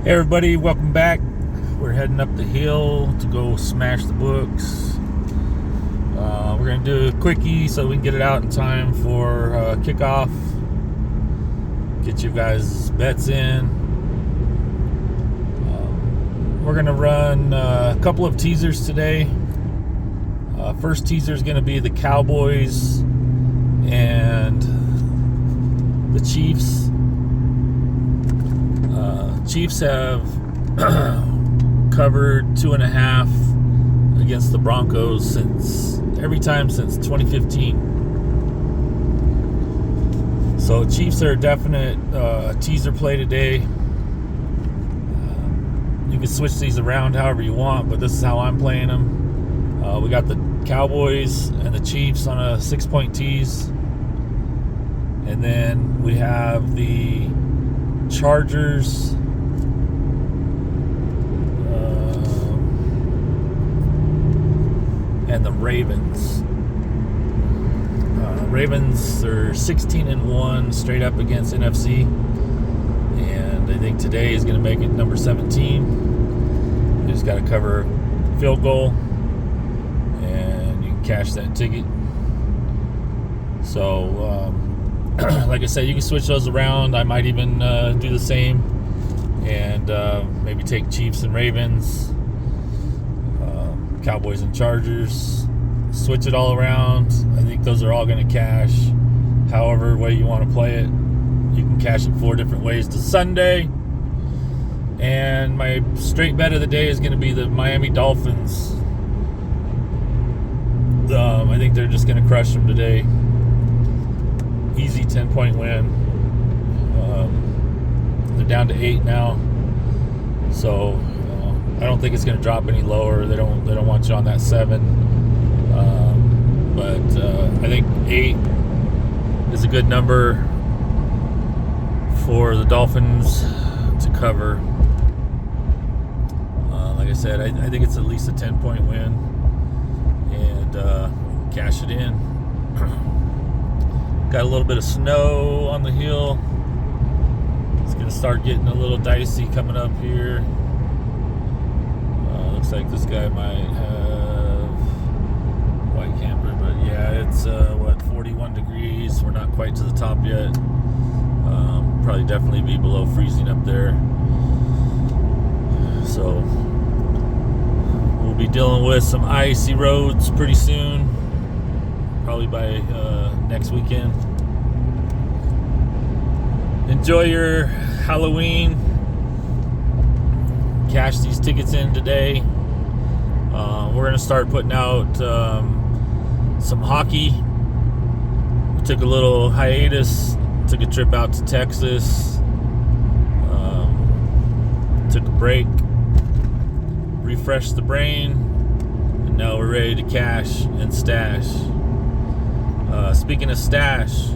Hey everybody, welcome back. We're heading up the hill to go smash the books. We're going to do a quickie so we can get it out in time for kickoff. Get you guys bets in. We're going to run a couple of teasers today. First teaser is going to be the Cowboys and the Chiefs. Chiefs have covered 2.5 against the Broncos every time since 2015. So Chiefs are a definite teaser play today. You can switch these around however you want, but this is how I'm playing them. We got the Cowboys and the Chiefs on a 6-point tease, and then we have the Chargers and the Ravens. Ravens are 16-1 straight up against NFC, and I think today is going to make it number 17. You just got to cover field goal, and you can cash that ticket. So, like I said, you can switch those around. I might even do the same, and maybe take Chiefs and Ravens. Cowboys and Chargers, switch it all around. I think those are all going to cash however way you want to play it. You can cash it 4 different ways to Sunday. And my straight bet of the day is going to be the Miami Dolphins. I think they're just going to crush them today. Easy 10-point win. They're down to 8 now, so I don't think it's going to drop any lower. They don't want you on that 7. But I think 8 is a good number for the Dolphins to cover. Like I said, I think it's at least a 10-point win, and cash it in. Got a little bit of snow on the hill. It's going to start getting a little dicey coming up here. Looks like this guy might have white camper, but yeah, it's 41 degrees. We're not quite to the top yet. Probably definitely be below freezing up there. So we'll be dealing with some icy roads pretty soon, probably by next weekend. Enjoy your Halloween. Cash these tickets in today. We're going to start putting out some hockey. We took a little hiatus, took a trip out to Texas, took a break, refreshed the brain, and now we're ready to cash and stash. Speaking of stash,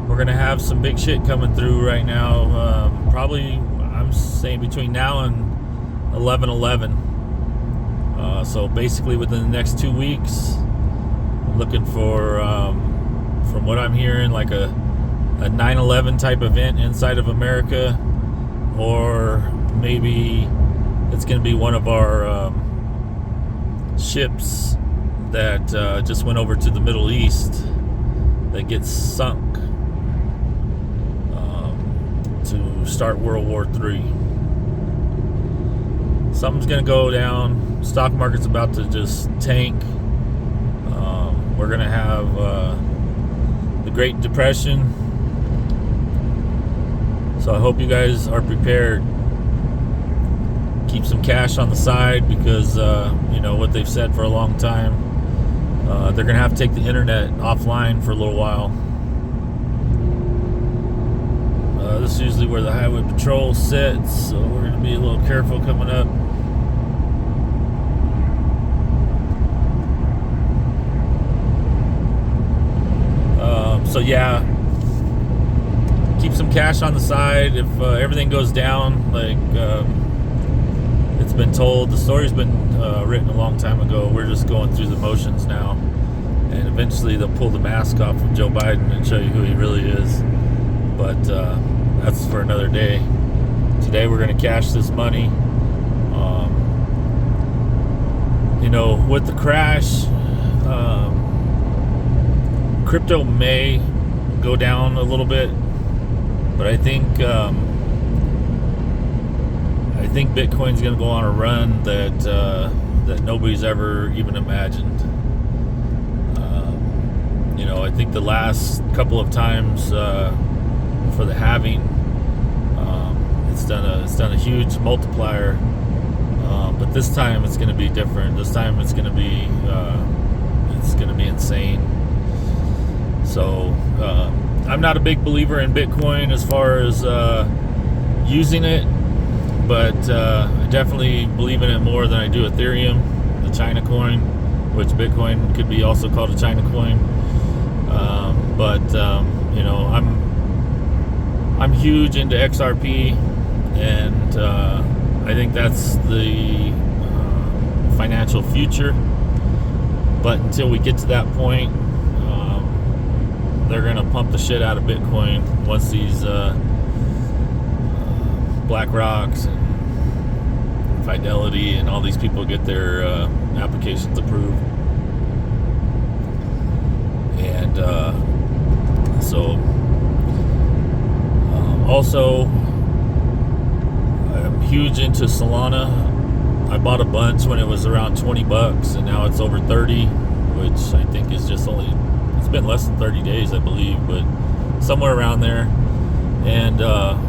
we're going to have some big shit coming through right now. Probably, I'm saying between now and 11/11. So basically within the next 2 weeks, I'm looking for, from what I'm hearing, like a 9/11 type event inside of America, or maybe it's going to be one of our ships that just went over to the Middle East that gets sunk to start World War III. Something's going to go down. Stock market's about to just tank. We're going to have the Great Depression. So I hope you guys are prepared. Keep some cash on the side, because you know what they've said for a long time. They're going to have to take the internet offline for a little while. This is usually where the highway patrol sits, so we're going to be a little careful coming up. So yeah, keep some cash on the side. If everything goes down, like it's been told, the story's been written a long time ago. We're just going through the motions now, and eventually they'll pull the mask off of Joe Biden and show you who he really is. But that's for another day. today we're going to cash this money. With the crash, crypto may go down a little bit, but I think Bitcoin's going to go on a run that nobody's ever even imagined. I think the last couple of times for the halving, it's done a huge multiplier. But this time it's going to be different. This time it's going to be insane. So I'm not a big believer in Bitcoin as far as using it, but I definitely believe in it more than I do Ethereum, the China coin, which Bitcoin could be also called a China coin. I'm huge into XRP, and I think that's the financial future. But until we get to that point, they're going to pump the shit out of Bitcoin once these BlackRocks and Fidelity and all these people get their applications approved. And also, I'm huge into Solana. I bought a bunch when it was around $20, and now it's over 30, which I think is just it's been less than 30 days, I believe, but somewhere around there. And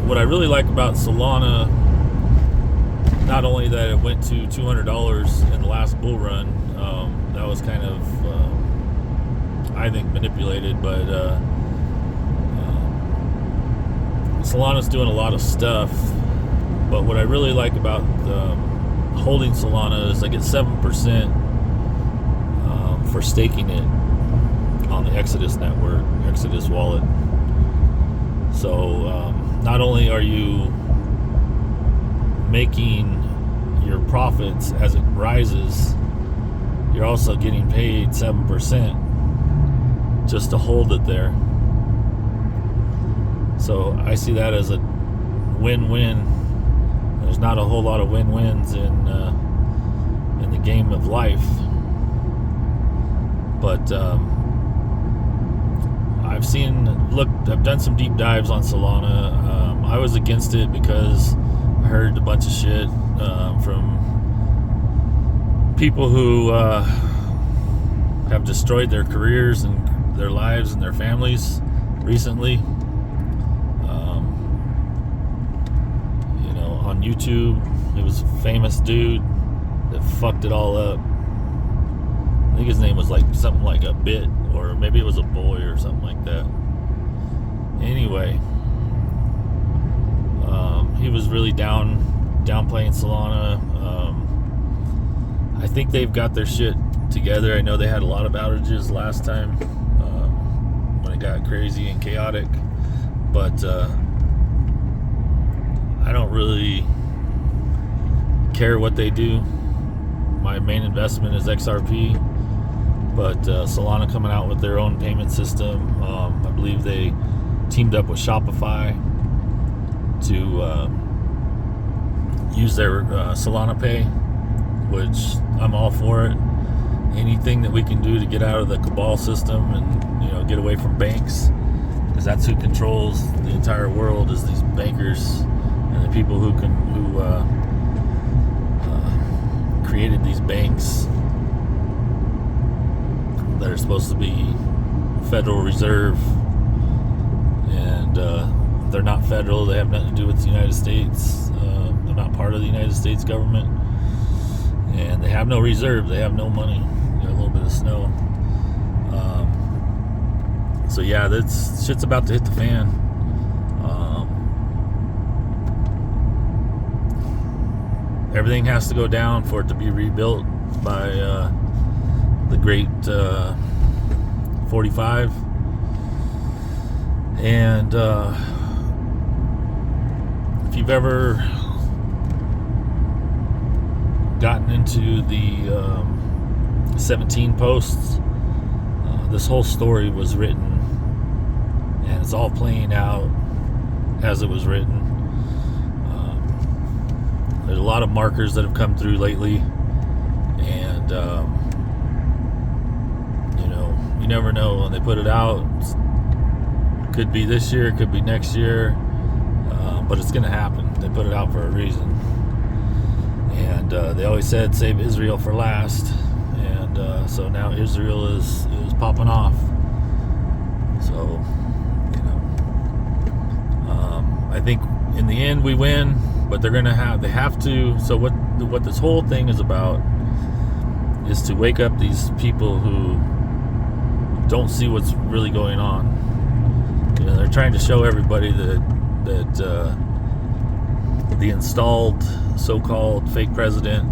what I really like about Solana, not only that it went to $200 in the last bull run, that was kind of, I think, manipulated, but Solana's doing a lot of stuff. But what I really like about holding Solana is I get 7% for staking it on the Exodus network, Exodus wallet. So not only are you making your profits as it rises, you're also getting paid 7% just to hold it there. So I see that as a win-win. There's not a whole lot of win-wins in the game of life, but I've done some deep dives on Solana. I was against it because I heard a bunch of shit from people who have destroyed their careers and their lives and their families recently. On YouTube, it was a famous dude that fucked it all up. I think his name was like something like a Bit, or maybe it was a boy or something like that. Anyway, he was really downplaying Solana. I think they've got their shit together. I know they had a lot of outages last time when it got crazy and chaotic, but I don't really care what they do. My main investment is XRP, but Solana coming out with their own payment system. I believe they teamed up with Shopify to use their Solana Pay, which I'm all for it. Anything that we can do to get out of the cabal system and get away from banks, because that's who controls the entire world, is these bankers and the people who created these banks that are supposed to be Federal Reserve, and they're not federal. They have nothing to do with the United States. They're not part of the United States government, and they have no reserve. They have no money. A little bit of snow. So yeah, that's shit's about to hit the fan. Everything has to go down for it to be rebuilt by the great 45. And if you've ever gotten into the 17 posts, this whole story was written, and it's all playing out as it was written. There's a lot of markers that have come through lately, and you never know when they put it out. It could be this year, it could be next year, but it's going to happen. They put it out for a reason, and they always said save Israel for last, and so now Israel is popping off. So I think in the end we win, but they have to. So what this whole thing is about is to wake up these people who don't see what's really going on. They're trying to show everybody that the installed so-called fake president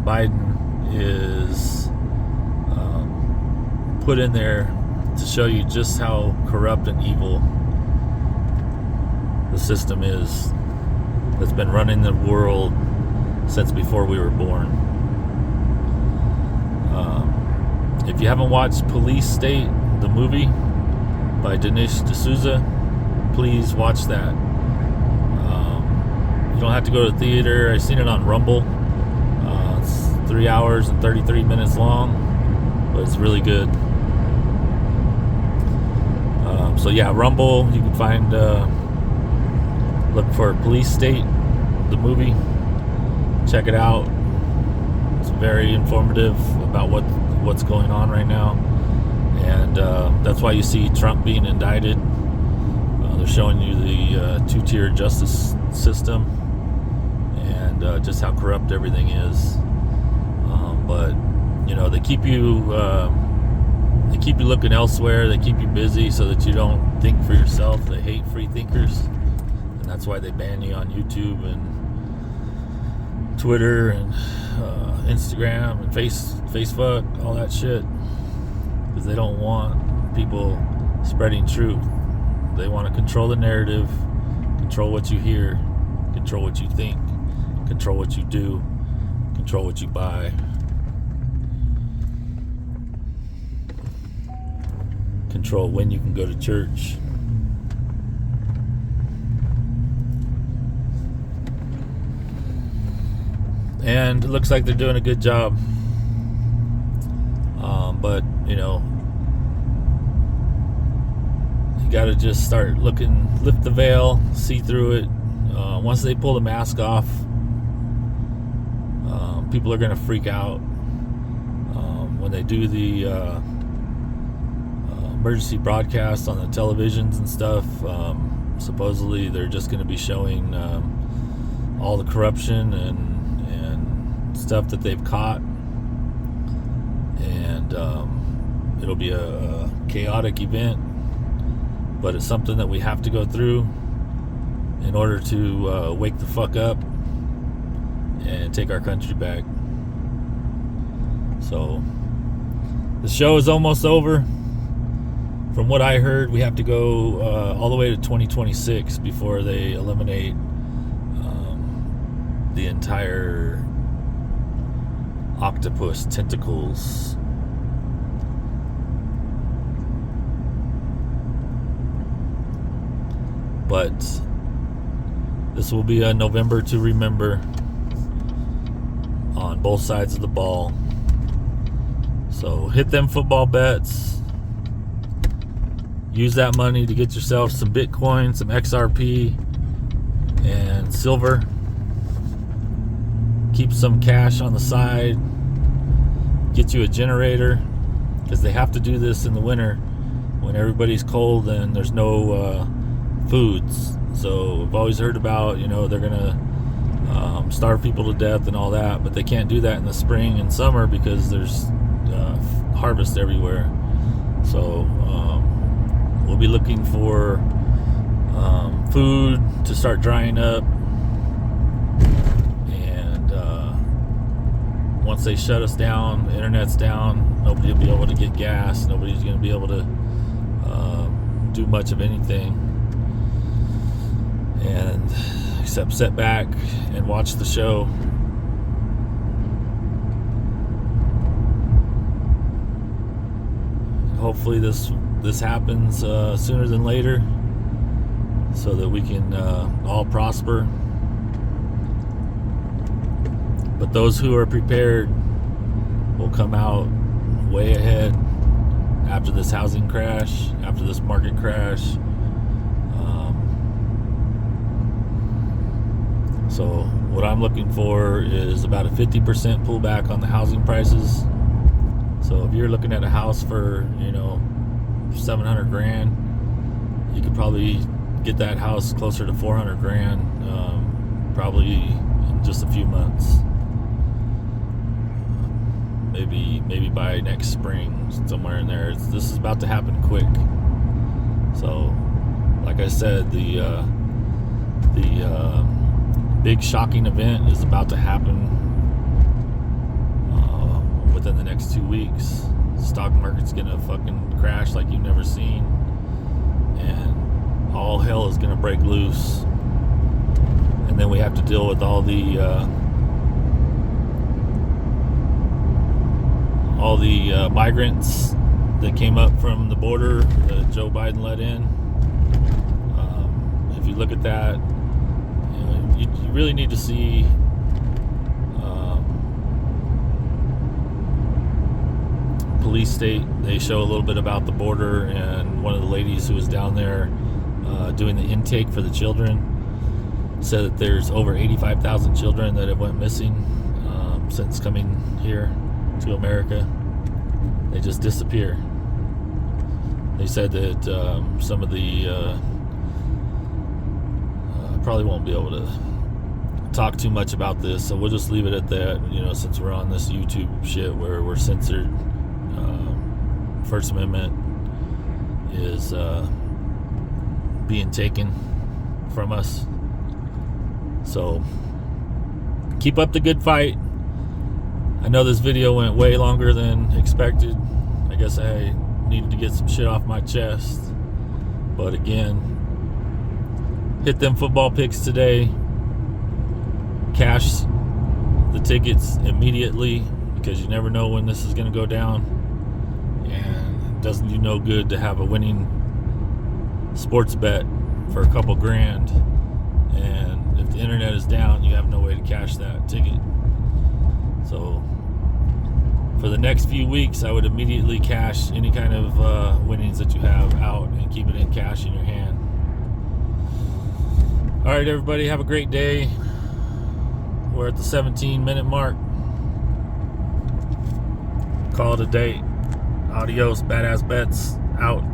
Biden is put in there to show you just how corrupt and evil the system is that's been running the world since before we were born. If you haven't watched Police State, the movie by Dinesh D'Souza, please watch that. You don't have to go to the theater. I've seen it on Rumble. It's 3 hours and 33 minutes long, but it's really good. So yeah, Rumble, you can find, look for Police State, the movie. Check it out. It's very informative about what's going on right now, and that's why you see Trump being indicted. They're showing you the two-tier justice system and just how corrupt everything is. But they keep you looking elsewhere. They keep you busy so that you don't think for yourself. They hate free thinkers, and that's why they ban you on YouTube and Twitter and Instagram and Facebook, all that shit, because they don't want people spreading truth. They want to control the narrative, control what you hear, control what you think, control what you do, control what you buy, control when you can go to church. And it looks like they're doing a good job. But, you got to just start looking, lift the veil, see through it. Once they pull the mask off, people are going to freak out. When they do the emergency broadcast on the televisions and stuff, supposedly they're just going to be showing all the corruption and stuff that they've caught, and it'll be a chaotic event, but it's something that we have to go through in order to wake the fuck up and take our country back. So the show is almost over. From what I heard, we have to go all the way to 2026 before they eliminate the entire octopus tentacles. But this will be a November to remember on both sides of the ball. So hit them football bets. Use that money to get yourself some Bitcoin, some XRP, and silver. Keep some cash on the side. Get you a generator, because they have to do this in the winter when everybody's cold and there's no foods. So I've always heard about, they're gonna starve people to death and all that, but they can't do that in the spring and summer because there's harvest everywhere. So we'll be looking for food to start drying up, and once they shut us down, the internet's down, nobody will be able to get gas, nobody's going to be able to do much of anything, and except sit back and watch the show. Hopefully this happens sooner than later, so that we can all prosper But those who are prepared will come out way ahead after this housing crash, after this market crash. So what I'm looking for is about a 50% pullback on the housing prices. So if you're looking at a house for, you know, 700 grand, you could probably get that house closer to 400 grand, probably in just a few months. Maybe by next spring, somewhere in there. This is about to happen quick. So, like I said, the big shocking event is about to happen within the next 2 weeks. The stock market's gonna fucking crash like you've never seen, and all hell is gonna break loose. And then we have to deal with all the migrants that came up from the border that Joe Biden let in. If you look at that, you really need to see police state. They show a little bit about the border, and one of the ladies who was down there doing the intake for the children said that there's over 85,000 children that have went missing since coming here to America. They just disappear. They said that some of the probably won't be able to talk too much about this, so we'll just leave it at that. You know, since we're on this YouTube shit where we're censored, First Amendment is being taken from us. So keep up the good fight. I know this video went way longer than expected. I guess I needed to get some shit off my chest. But again, hit them football picks today. Cash the tickets immediately, because you never know when this is going to go down. And it doesn't do no good to have a winning sports bet for a couple grand, and if the internet is down, you have no way to cash that ticket. So for the next few weeks, I would immediately cash any kind of winnings that you have out and keep it in cash in your hand. All right, everybody, have a great day. We're at the 17-minute mark. Call it a day. Adios, badass bets out.